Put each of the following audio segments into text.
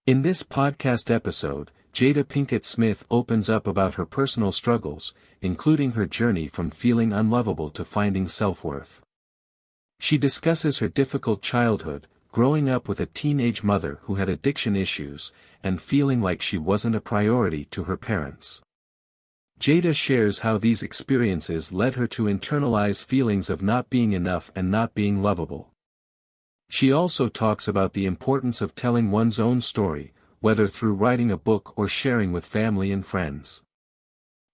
In this podcast episode, Jada Pinkett Smith opens up about her personal struggles, including her journey from feeling unlovable to finding self-worth. She discusses her difficult childhood, growing up with a teenage mother who had addiction issues, and feeling like she wasn't a priority to her parents. Jada shares how these experiences led her to internalize feelings of not being enough and not being lovable. She also talks about the importance of telling one's own story, whether through writing a book or sharing with family and friends.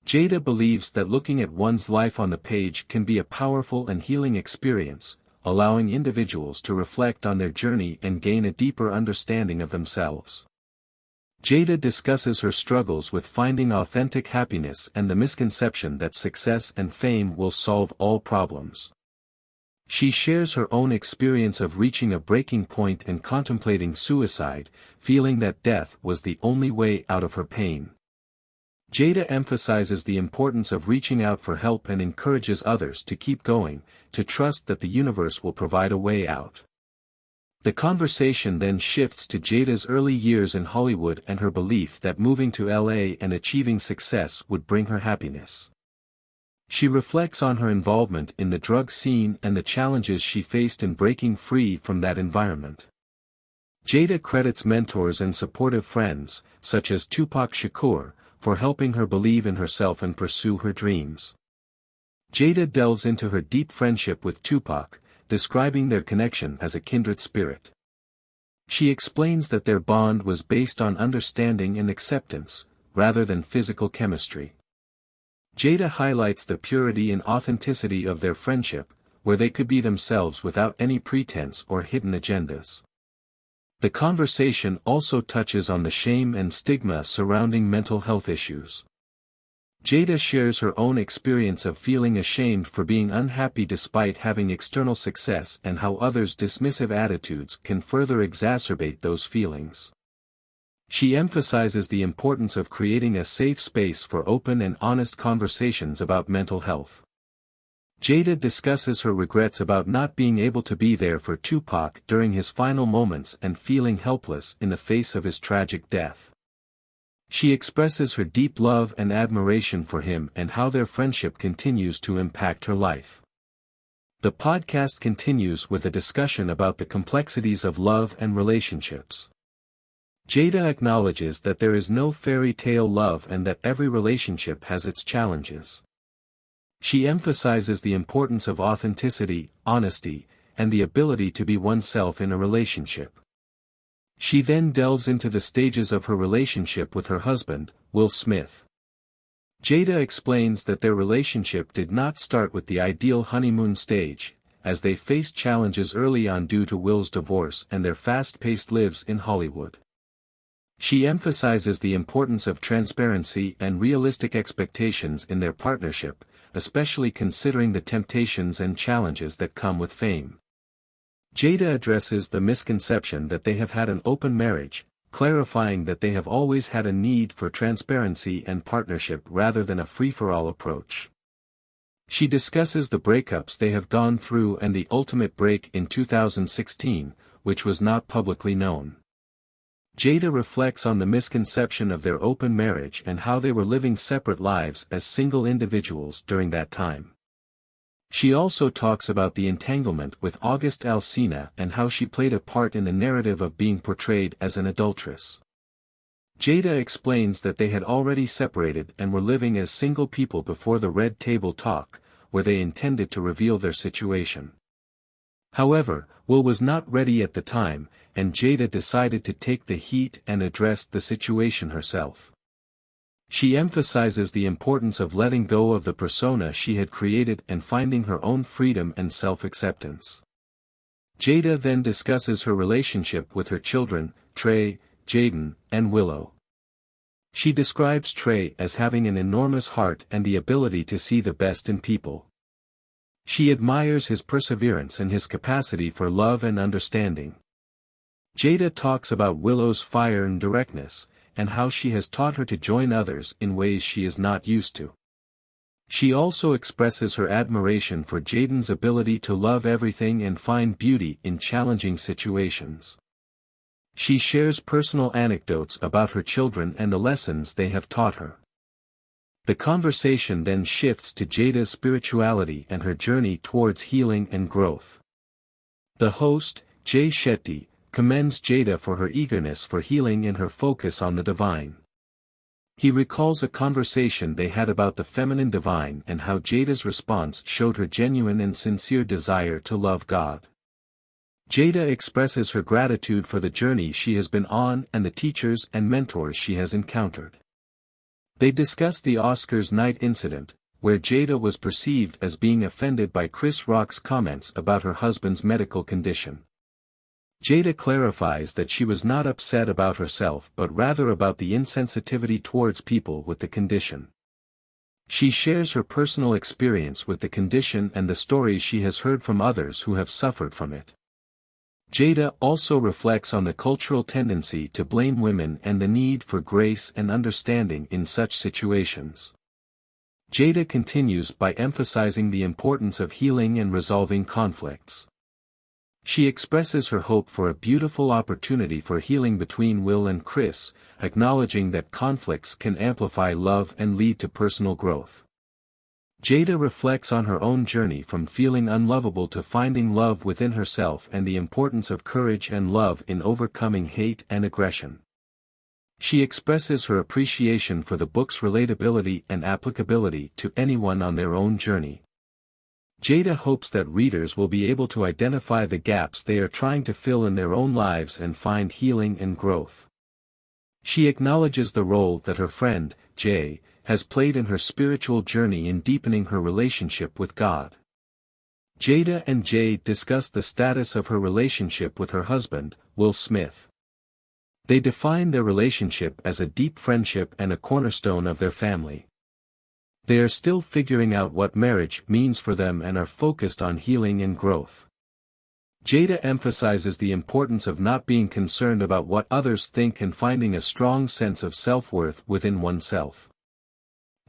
Jada believes that looking at one's life on the page can be a powerful and healing experience, allowing individuals to reflect on their journey and gain a deeper understanding of themselves. Jada discusses her struggles with finding authentic happiness and the misconception that success and fame will solve all problems. She shares her own experience of reaching a breaking point and contemplating suicide, feeling that death was the only way out of her pain. Jada emphasizes the importance of reaching out for help and encourages others to keep going, to trust that the universe will provide a way out. The conversation then shifts to Jada's early years in Hollywood and her belief that moving to LA and achieving success would bring her happiness. She reflects on her involvement in the drug scene and the challenges she faced in breaking free from that environment. Jada credits mentors and supportive friends, such as Tupac Shakur, for helping her believe in herself and pursue her dreams. Jada delves into her deep friendship with Tupac, describing their connection as a kindred spirit. She explains that their bond was based on understanding and acceptance, rather than physical chemistry. Jada highlights the purity and authenticity of their friendship, where they could be themselves without any pretense or hidden agendas. The conversation also touches on the shame and stigma surrounding mental health issues. Jada shares her own experience of feeling ashamed for being unhappy despite having external success and how others' dismissive attitudes can further exacerbate those feelings. She emphasizes the importance of creating a safe space for open and honest conversations about mental health. Jada discusses her regrets about not being able to be there for Tupac during his final moments and feeling helpless in the face of his tragic death. She expresses her deep love and admiration for him and how their friendship continues to impact her life. The podcast continues with a discussion about the complexities of love and relationships. Jada acknowledges that there is no fairy tale love and that every relationship has its challenges. She emphasizes the importance of authenticity, honesty, and the ability to be oneself in a relationship. She then delves into the stages of her relationship with her husband, Will Smith. Jada explains that their relationship did not start with the ideal honeymoon stage, as they faced challenges early on due to Will's divorce and their fast-paced lives in Hollywood. She emphasizes the importance of transparency and realistic expectations in their partnership, especially considering the temptations and challenges that come with fame. Jada addresses the misconception that they have had an open marriage, clarifying that they have always had a need for transparency and partnership rather than a free-for-all approach. She discusses the breakups they have gone through and the ultimate break in 2016, which was not publicly known. Jada reflects on the misconception of their open marriage and how they were living separate lives as single individuals during that time. She also talks about the entanglement with August Alsina and how she played a part in the narrative of being portrayed as an adulteress. Jada explains that they had already separated and were living as single people before the Red Table Talk, where they intended to reveal their situation. However, Will was not ready at the time, and Jada decided to take the heat and address the situation herself. She emphasizes the importance of letting go of the persona she had created and finding her own freedom and self-acceptance. Jada then discusses her relationship with her children, Trey, Jaden, and Willow. She describes Trey as having an enormous heart and the ability to see the best in people. She admires his perseverance and his capacity for love and understanding. Jada talks about Willow's fire and directness, and how she has taught her to join others in ways she is not used to. She also expresses her admiration for Jaden's ability to love everything and find beauty in challenging situations. She shares personal anecdotes about her children and the lessons they have taught her. The conversation then shifts to Jada's spirituality and her journey towards healing and growth. The host, Jay Shetty, commends Jada for her eagerness for healing and her focus on the divine. He recalls a conversation they had about the feminine divine and how Jada's response showed her genuine and sincere desire to love God. Jada expresses her gratitude for the journey she has been on and the teachers and mentors she has encountered. They discuss the Oscars night incident, where Jada was perceived as being offended by Chris Rock's comments about her husband's medical condition. Jada clarifies that she was not upset about herself but rather about the insensitivity towards people with the condition. She shares her personal experience with the condition and the stories she has heard from others who have suffered from it. Jada also reflects on the cultural tendency to blame women and the need for grace and understanding in such situations. Jada continues by emphasizing the importance of healing and resolving conflicts. She expresses her hope for a beautiful opportunity for healing between Will and Chris, acknowledging that conflicts can amplify love and lead to personal growth. Jada reflects on her own journey from feeling unlovable to finding love within herself and the importance of courage and love in overcoming hate and aggression. She expresses her appreciation for the book's relatability and applicability to anyone on their own journey. Jada hopes that readers will be able to identify the gaps they are trying to fill in their own lives and find healing and growth. She acknowledges the role that her friend, Jay, has played in her spiritual journey in deepening her relationship with God. Jada and Jay discuss the status of her relationship with her husband, Will Smith. They define their relationship as a deep friendship and a cornerstone of their family. They are still figuring out what marriage means for them and are focused on healing and growth. Jada emphasizes the importance of not being concerned about what others think and finding a strong sense of self-worth within oneself.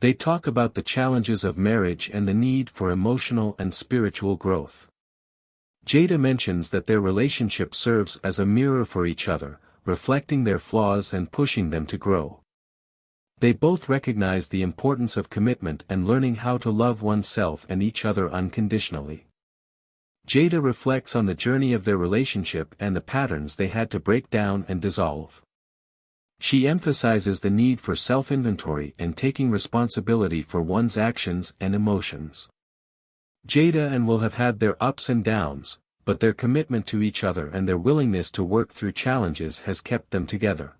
They talk about the challenges of marriage and the need for emotional and spiritual growth. Jada mentions that their relationship serves as a mirror for each other, reflecting their flaws and pushing them to grow. They both recognize the importance of commitment and learning how to love oneself and each other unconditionally. Jada reflects on the journey of their relationship and the patterns they had to break down and dissolve. She emphasizes the need for self-inventory and taking responsibility for one's actions and emotions. Jada and Will have had their ups and downs, but their commitment to each other and their willingness to work through challenges has kept them together.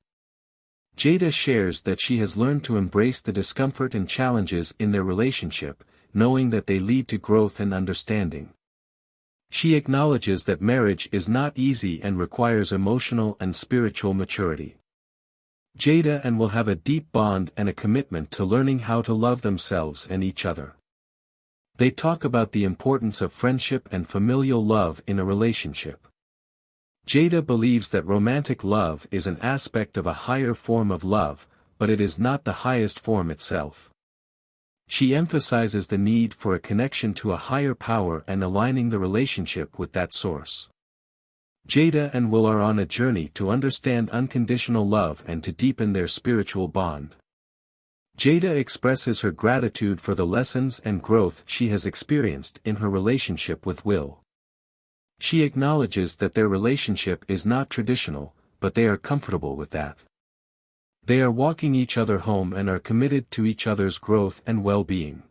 Jada shares that she has learned to embrace the discomfort and challenges in their relationship, knowing that they lead to growth and understanding. She acknowledges that marriage is not easy and requires emotional and spiritual maturity. Jada and Will have a deep bond and a commitment to learning how to love themselves and each other. They talk about the importance of friendship and familial love in a relationship. Jada believes that romantic love is an aspect of a higher form of love, but it is not the highest form itself. She emphasizes the need for a connection to a higher power and aligning the relationship with that source. Jada and Will are on a journey to understand unconditional love and to deepen their spiritual bond. Jada expresses her gratitude for the lessons and growth she has experienced in her relationship with Will. She acknowledges that their relationship is not traditional, but they are comfortable with that. They are walking each other home and are committed to each other's growth and well-being.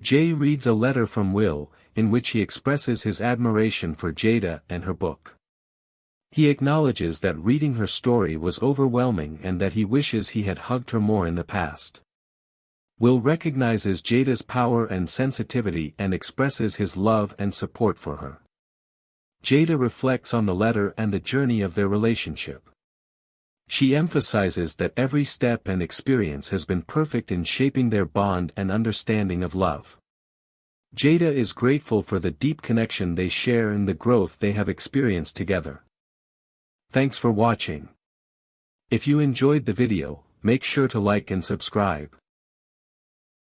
Jay reads a letter from Will, in which he expresses his admiration for Jada and her book. He acknowledges that reading her story was overwhelming and that he wishes he had hugged her more in the past. Will recognizes Jada's power and sensitivity and expresses his love and support for her. Jada reflects on the letter and the journey of their relationship. She emphasizes that every step and experience has been perfect in shaping their bond and understanding of love. Jada is grateful for the deep connection they share and the growth they have experienced together. Thanks for watching. If you enjoyed the video, make sure to like and subscribe.